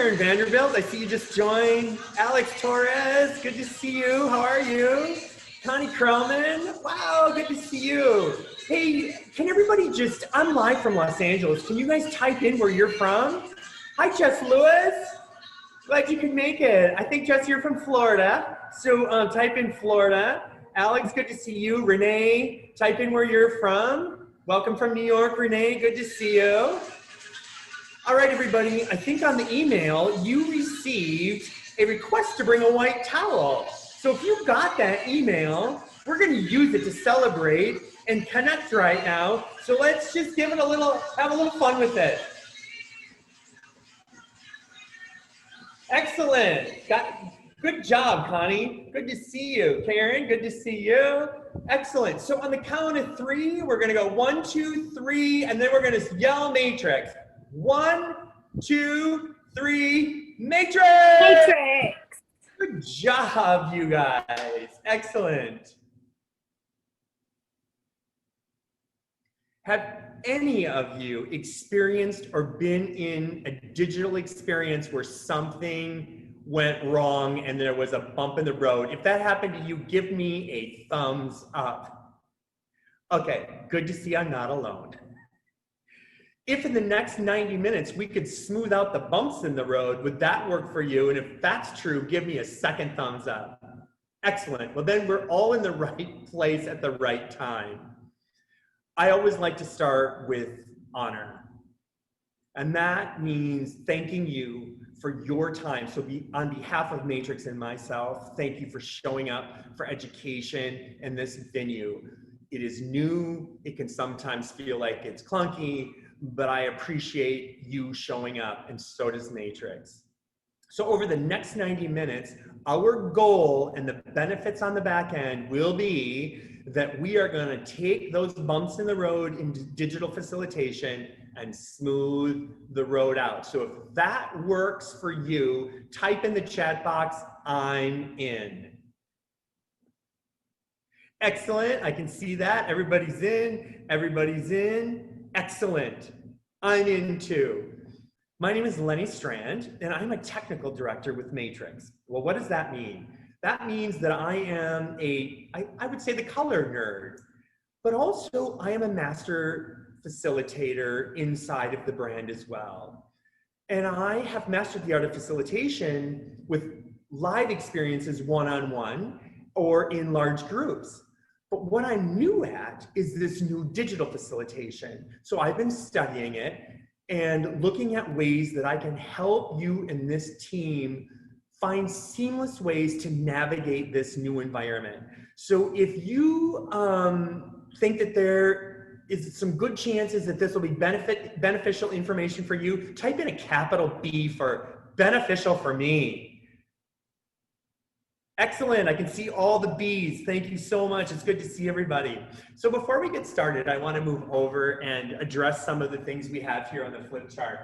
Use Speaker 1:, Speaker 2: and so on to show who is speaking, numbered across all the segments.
Speaker 1: Karen Vanderbilt. I see you just joined. Alex Torres, good to see you. How are you? Connie Krellman, wow, good to see you. Hey, can everybody just, I'm live from Los Angeles. Can you guys type in where you're from? Hi, Jess Lewis. Glad you can make it. I think, Jess, you're from Florida. So type in Florida. Alex, good to see you. Renee, type in where you're from. Welcome from New York, Renee. Good to see you. All right, everybody. I think on the email, you received a request to bring a white towel. So if you got that email, we're going to use it to celebrate and connect right now. So let's just give it a little, have a little fun with it. Excellent. Good job, Connie. Good to see you. Karen, good to see you. Excellent. So on the count of 3, we're going to go 1, 2, 3, and then we're going to yell Matrix. 1, 2, 3, Matrix!
Speaker 2: Matrix!
Speaker 1: Good job, you guys. Excellent. Have any of you experienced or been in a digital experience where something went wrong and there was a bump in the road? If that happened to you, give me a thumbs up. Okay, good to see I'm not alone. If in the next 90 minutes we could smooth out the bumps in the road, would that work for you? And if that's true, give me a second thumbs up. Excellent. Well, then we're all in the right place at the right time. I always like to start with honor. And that means thanking you for your time. So on behalf of Matrix and myself, thank you for showing up for education in this venue. It is new. It can sometimes feel like it's clunky, but I appreciate you showing up, and so does Matrix. So over the next 90 minutes, our goal and the benefits on the back end will be that we are going to take those bumps in the road into digital facilitation and smooth the road out. So if that works for you, type in the chat box, I'm in. Excellent. I can see that. Everybody's in. Everybody's in. Excellent. I'm in too. My name is Lenny Strand, and I'm a technical director with Matrix. Well, what does that mean? That means that I am I would say the color nerd, but also I am a master facilitator inside of the brand as well. And I have mastered the art of facilitation with live experiences one-on-one or in large groups. But what I'm new at is this new digital facilitation. So I've been studying it and looking at ways that I can help you and this team find seamless ways to navigate this new environment. So if you think that there is some good chances that this will be beneficial information for you, type in a capital B for beneficial for me. Excellent, I can see all the B's. Thank you so much, it's good to see everybody. So before we get started, I wanna move over and address some of the things we have here on the flip chart.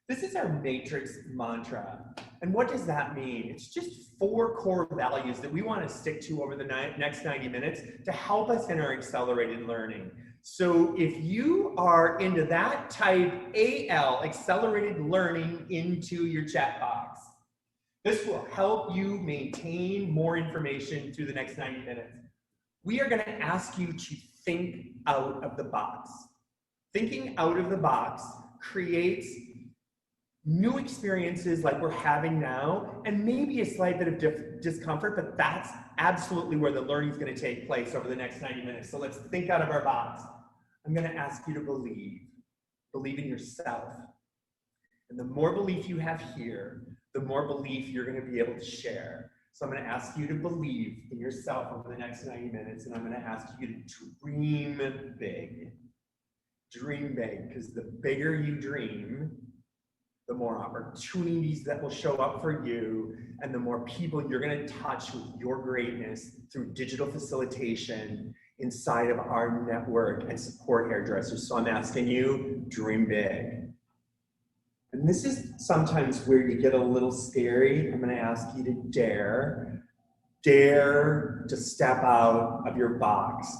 Speaker 1: This is our Matrix mantra. And what does that mean? It's just 4 core values that we wanna stick to over the next 90 minutes to help us in our accelerated learning. So if you are into that, type AL, accelerated learning, into your chat box. This will help you maintain more information through the next 90 minutes. We are going to ask you to think out of the box. Thinking out of the box creates new experiences like we're having now, and maybe a slight bit of discomfort, but that's absolutely where the learning is going to take place over the next 90 minutes. So let's think out of our box. I'm going to ask you to believe in yourself. And the more belief you have here, the more belief you're going to be able to share. So I'm going to ask you to believe in yourself over the next 90 minutes, and I'm going to ask you to dream big. Dream big, because the bigger you dream, the more opportunities that will show up for you, and the more people you're going to touch with your greatness through digital facilitation inside of our network and support hairdressers. So I'm asking you, dream big. And this is sometimes where you get a little scary. I'm going to ask you to dare to step out of your box.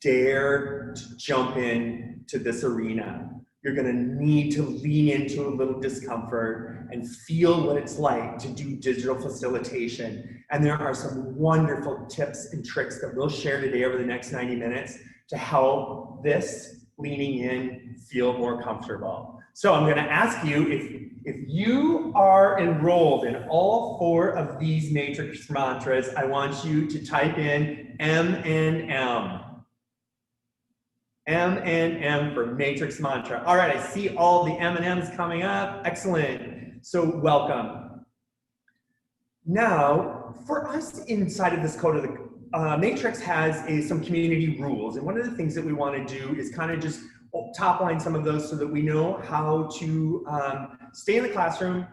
Speaker 1: dare to jump in to this arena. You're gonna need to lean into a little discomfort and feel what it's like to do digital facilitation. And there are some wonderful tips and tricks that we'll share today over the next 90 minutes to help this leaning in feel more comfortable. So I'm gonna ask you, if you are enrolled in all 4 of these matrix mantras, I want you to type in M and M. M and M for matrix mantra. All right, I see all the M and M's coming up. Excellent. So welcome. Now, for us inside of this code of the matrix has some community rules. And one of the things that we want to do is kind of just top line some of those so that we know how to stay in the classroom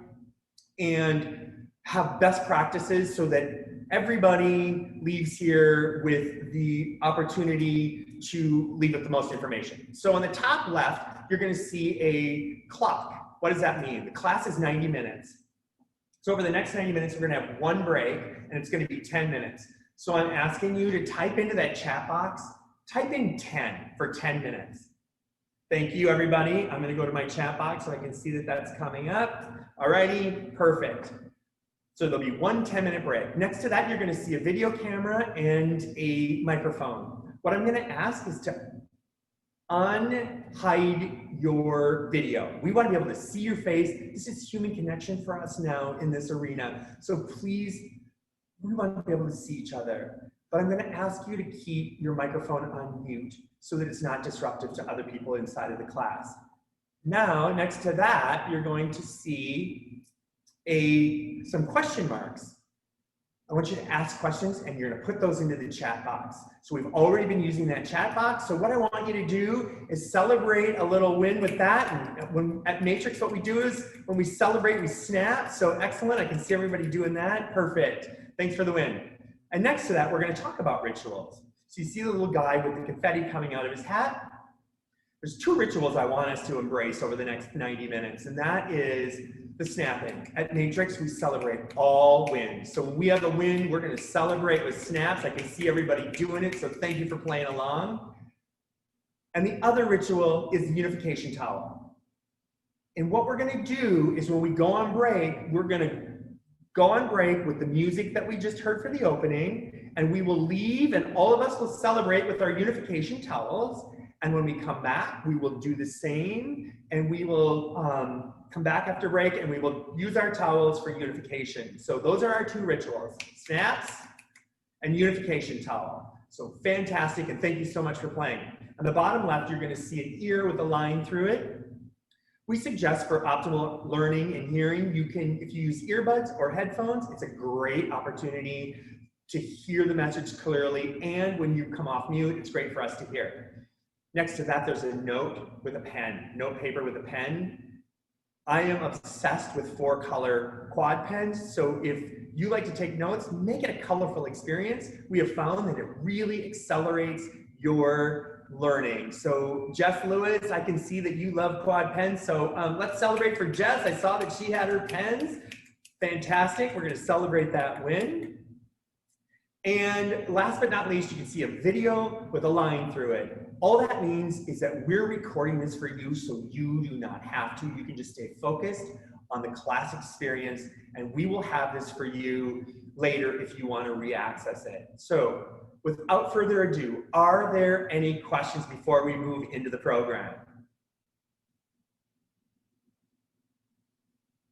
Speaker 1: and have best practices so that everybody leaves here with the opportunity to leave with the most information. So on the top left, you're going to see a clock. What does that mean? The class is 90 minutes. So over the next 90 minutes, we're going to have 1 break, and it's going to be 10 minutes. So I'm asking you to type into that chat box, type in 10 for 10 minutes. Thank you, everybody. I'm going to go to my chat box so I can see that that's coming up. Alrighty, perfect. So there'll be 1 10-minute break. Next to that, you're going to see a video camera and a microphone. What I'm going to ask is to unhide your video. We want to be able to see your face. This is human connection for us now in this arena. So please, we want to be able to see each other. But I'm going to ask you to keep your microphone on mute so that it's not disruptive to other people inside of the class. Now, next to that, you're going to see some question marks. I want you to ask questions and you're going to put those into the chat box. So we've already been using that chat box. So what I want you to do is celebrate a little win with that. And at Matrix, what we do is when we celebrate, we snap. So excellent. I can see everybody doing that. Perfect. Thanks for the win. And next to that, we're going to talk about rituals. So you see the little guy with the confetti coming out of his hat. There's 2 rituals I want us to embrace over the next 90 minutes, and that is the snapping. At Matrix, we celebrate all wins. So when we have a win, we're going to celebrate with snaps. I can see everybody doing it, so thank you for playing along. And the other ritual is the unification towel. And what we're going to do is when we go on break, we're going to go on break with the music that we just heard for the opening, and we will leave, and all of us will celebrate with our unification towels. And when we come back, we will do the same, and we will come back after break, and we will use our towels for unification. So those are our 2 rituals, snaps and unification towel. So fantastic, and thank you so much for playing. On the bottom left, you're going to see an ear with a line through it. We suggest for optimal learning and hearing, you can, if you use earbuds or headphones, it's a great opportunity to hear the message clearly, and when you come off mute, it's great for us to hear. Next to that, there's a note with a pen, note paper with a pen. I am obsessed with 4-color quad pens, so if you like to take notes, make it a colorful experience. We have found that it really accelerates your learning. So Jeff Lewis, I can see that you love quad pens, so let's celebrate for Jess. I saw that she had her pens. Fantastic, we're gonna celebrate that win. And last but not least, you can see a video with a line through it. All that means is that we're recording this for you so you do not have to. You can just stay focused on the class experience, and we will have this for you later if you want to re-access it. So without further ado, are there any questions before we move into the program?